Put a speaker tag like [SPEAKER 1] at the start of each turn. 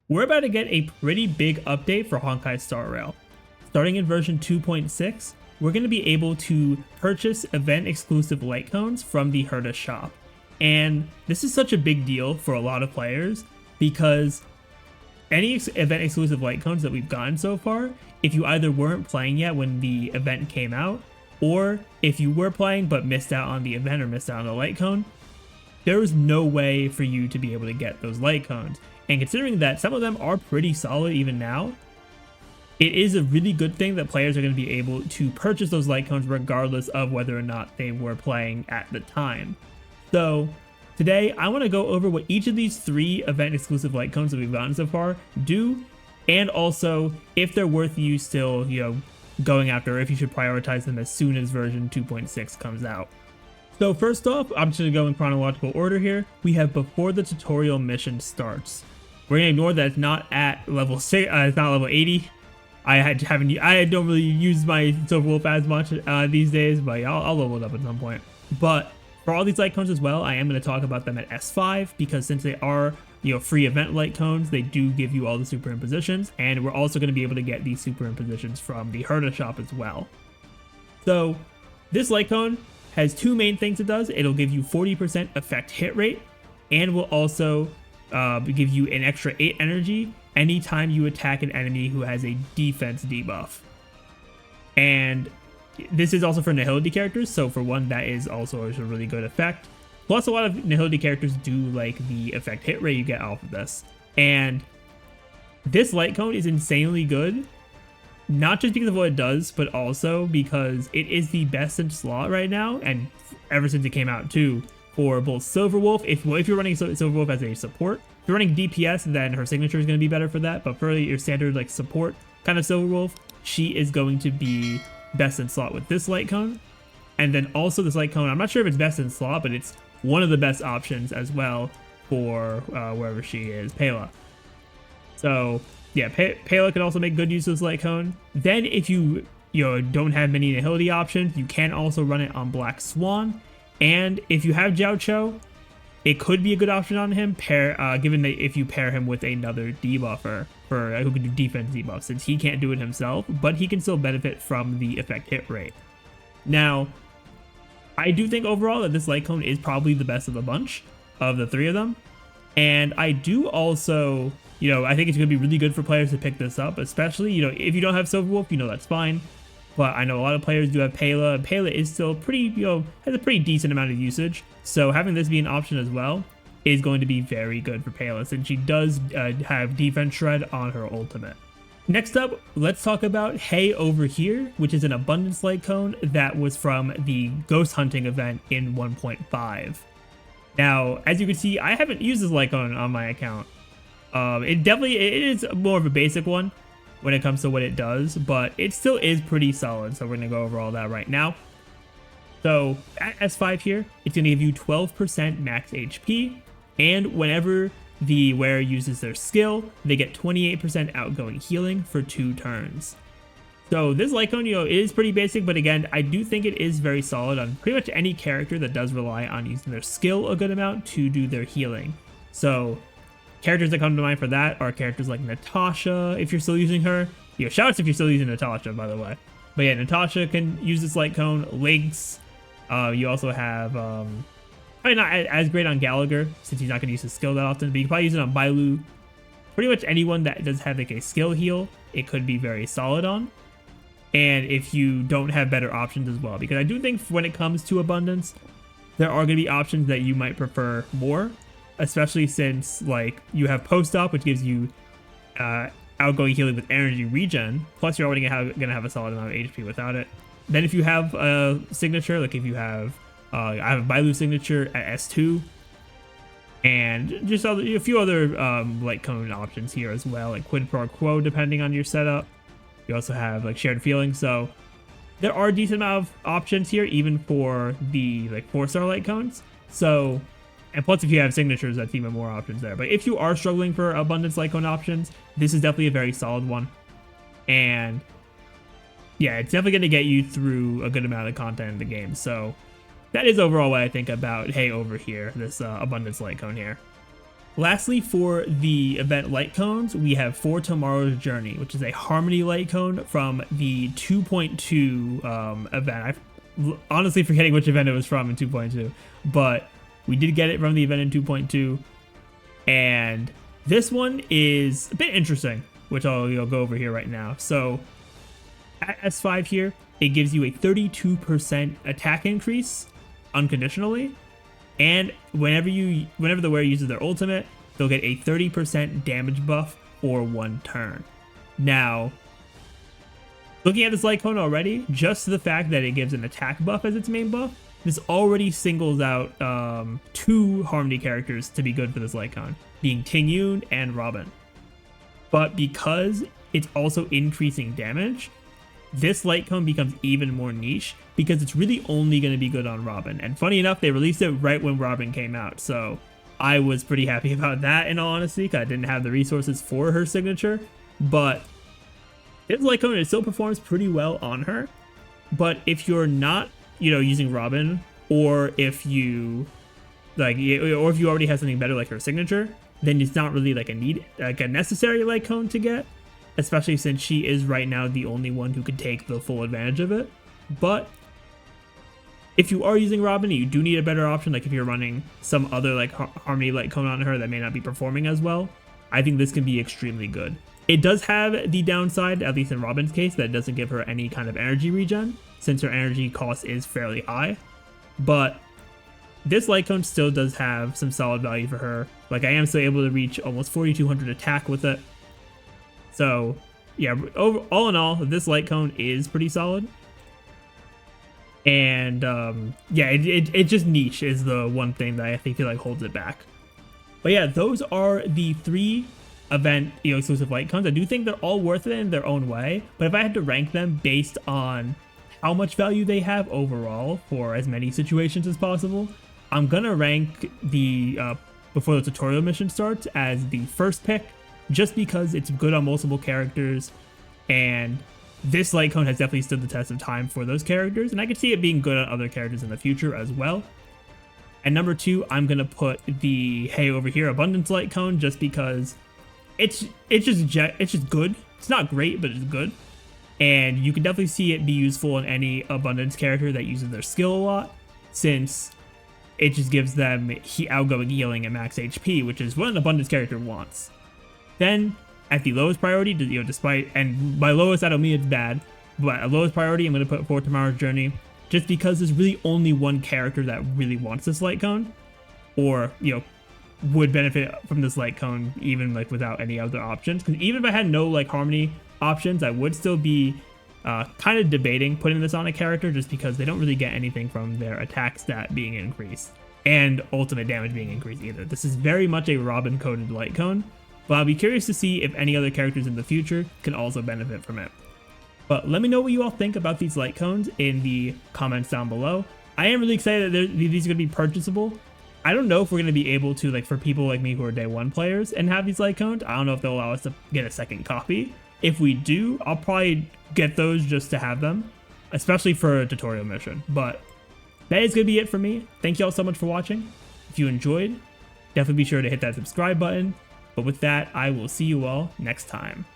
[SPEAKER 1] We're about to get a pretty big update for Honkai Star Rail. Starting in version 2.6, we're going to be able to purchase event-exclusive light cones from the Herta Shop. And this is such a big deal for a lot of players because any event-exclusive light cones that we've gotten so far, if you either weren't playing yet when the event came out, or if you were playing but missed out on the event or missed out on the light cone, there was no way for you to be able to get those light cones. And considering that some of them are pretty solid even now, it is a really good thing that players are going to be able to purchase those light cones regardless of whether or not they were playing at the time. So today I want to go over what each of these 3 event exclusive light cones that we've gotten so far do, and also if they're worth you still, going after, or if you should prioritize them as soon as version 2.6 comes out. So first off, I'm just going to go in chronological order here. We have before the tutorial mission starts. We're going to ignore that it's not at level 6, it's not level 80. I don't really use my Silver Wolf as much these days, but I'll level it up at some point. But for all these light cones as well, I am going to talk about them at S5 because since they are free event light cones, they do give you all the superimpositions, and we're also going to be able to get these superimpositions from the Herta Shop as well. So this light cone has 2 main things it does. It'll give you 40% effect hit rate, and will also give you an extra 8 energy anytime you attack an enemy who has a defense debuff. And this is also for Nihility characters, so for one, that is also a really good effect. Plus, a lot of Nihility characters do like the effect hit rate you get off of this. And this light cone is insanely good, not just because of what it does, but also because it is the best in slot right now, and ever since it came out too, for both Silver Wolf. If you're running Silver Wolf as a support, if you're running DPS, then her signature is going to be better for that. But for your standard support kind of Silver Wolf, she is going to be best in slot with this light cone. And then also this light cone, I'm not sure if it's best in slot, but it's one of the best options as well for wherever she is, Pela. So yeah, Pela can also make good use of this light cone. Then if you don't have many Nihility options, you can also run it on Black Swan. And if you have Jiao Cho, it could be a good option on him, given that if you pair him with another debuffer who can do defense debuffs, since he can't do it himself, but he can still benefit from the effect hit rate. Now, I do think overall that this light cone is probably the best of the bunch of the 3 of them. And I do also, I think it's going to be really good for players to pick this up, especially, if you don't have Silver Wolf, that's fine. But I know a lot of players do have Pela, and Pela is still pretty, has a pretty decent amount of usage. So having this be an option as well is going to be very good for Pela, since she does have Defense Shred on her ultimate. Next up, let's talk about Hey Over Here, which is an Abundance Light Cone that was from the Ghost Hunting event in 1.5. Now, as you can see, I haven't used this light cone on my account. It is more of a basic one when it comes to what it does, but it still is pretty solid, so we're going to go over all that right now. So at S5 here, it's going to give you 12% max HP, and whenever the wearer uses their skill, they get 28% outgoing healing for 2 turns. So this light cone, is pretty basic, but again, I do think it is very solid on pretty much any character that does rely on using their skill a good amount to do their healing. So characters that come to mind for that are characters like Natasha, if you're still using her. Shoutouts if you're still using Natasha, by the way. But yeah, Natasha can use this light cone. Lynx. You also have, probably not as great on Gallagher, since he's not going to use his skill that often, but you can probably use it on Bailu. Pretty much anyone that does have a skill heal, it could be very solid on. And if you don't have better options as well, because I do think when it comes to abundance, there are going to be options that you might prefer more. Especially since you have post-op, which gives you outgoing healing with energy regen, plus you're already gonna have a solid amount of HP without it. Then if you have a signature, if you have I have a Bailu signature at S2, and just a few other light cone options here as well, like quid pro quo depending on your setup. You also have shared feeling, so there are a decent amount of options here even for the 4-star light cones. So, and plus if you have signatures, that's even more options there. But if you are struggling for abundance light cone options, this is definitely a very solid one. And yeah, it's definitely going to get you through a good amount of content in the game. So that is overall what I think about Hey Over Here, this abundance light cone here. Lastly, for the event light cones, we have For Tomorrow's Journey, which is a Harmony light cone from the 2.2 event. I'm honestly forgetting which event it was from in 2.2, but we did get it from the event in 2.2. And this one is a bit interesting, which I'll go over here right now. So at S5 here, it gives you a 32% attack increase unconditionally. And whenever the wearer uses their ultimate, they'll get a 30% damage buff for 1 turn. Now, looking at this light cone already, just the fact that it gives an attack buff as its main buff, this already singles out 2 Harmony characters to be good for this light cone, being Ting Yun and Robin. But because it's also increasing damage, this light cone becomes even more niche because it's really only going to be good on Robin. And funny enough, they released it right when Robin came out, so I was pretty happy about that in all honesty, because I didn't have the resources for her signature. But this light cone, it still performs pretty well on her. But if you're not, using Robin, or if you already have something better like her signature, then it's not really like a necessary light cone to get, especially since she is right now the only one who could take the full advantage of it. But if you are using Robin, you do need a better option, like if you're running some other like Harmony light cone on her that may not be performing as well, I think this can be extremely good. It does have the downside, at least in Robin's case, that it doesn't give her any kind of energy regen, since her energy cost is fairly high. But this light cone still does have some solid value for her. Like, I am still able to reach almost 4,200 attack with it. So yeah, all in all, this light cone is pretty solid. And yeah, it just niche is the one thing that I think like holds it back. But yeah, those are the 3 event exclusive light cones. I do think they're all worth it in their own way, but if I had to rank them based on how much value they have overall for as many situations as possible, I'm gonna rank the before the tutorial mission starts as the first pick, just because it's good on multiple characters, and this light cone has definitely stood the test of time for those characters, and I could see it being good on other characters in the future as well. And number 2, I'm gonna put the Hey Over Here Abundance light cone, just because it's just good. It's not great, but it's good, and you can definitely see it be useful in any Abundance character that uses their skill a lot, since it just gives them outgoing healing at max HP, which is what an Abundance character wants. Then, at the lowest priority, despite, and by lowest I don't mean it's bad, but at lowest priority I'm going to put For Tomorrow's Journey, just because there's really only one character that really wants this light cone, or, would benefit from this light cone even like without any other options. Because even if I had no like Harmony options, I would still be kind of debating putting this on a character, just because they don't really get anything from their attack stat being increased and ultimate damage being increased either. This is very much a Robin coded light cone, but I'll be curious to see if any other characters in the future can also benefit from it. But let me know what you all think about these light cones in the comments down below. I am really excited that these are going to be purchasable. I don't know if we're going to be able to, like, for people like me who are day 1 players and have these light cones, I don't know if they'll allow us to get a second copy. If we do, I'll probably get those just to have them, especially for a tutorial mission. But that is going to be it for me. Thank you all so much for watching. If you enjoyed, definitely be sure to hit that subscribe button. But with that, I will see you all next time.